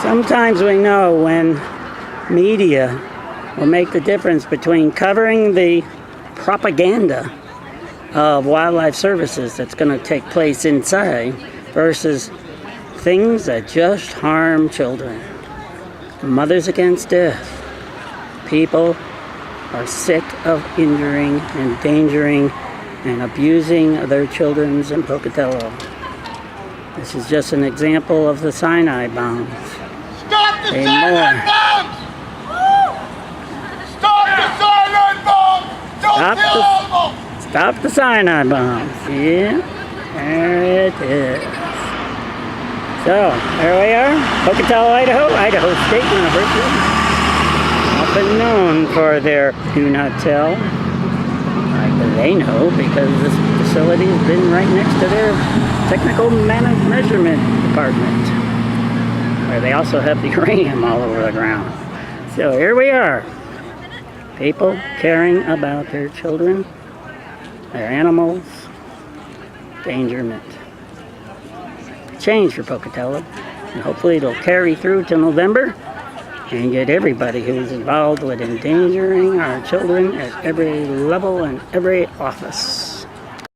Sometimes we know when media will make the difference between covering the propaganda of wildlife services that's going to take place inside versus things that just harm children. Mothers Against Death. People are sick of injuring, endangering, and abusing their children in Pocatello. This is just an example of the cyanide bombs. Stop the cyanide bombs! Stop the cyanide bombs! Don't kill animals! Stop the cyanide bombs. Yeah, there it is. So, there we are, Pocatello, Idaho, Idaho State University. Often known for their do not tell. They know because this facility has been right next to their technical measurement department, where they also have the uranium all over the ground. So here we are, people caring about their children, their animals, endangerment. Change for Pocatello, and hopefully it'll carry through to November and get everybody who's involved with endangering our children at every level and every office.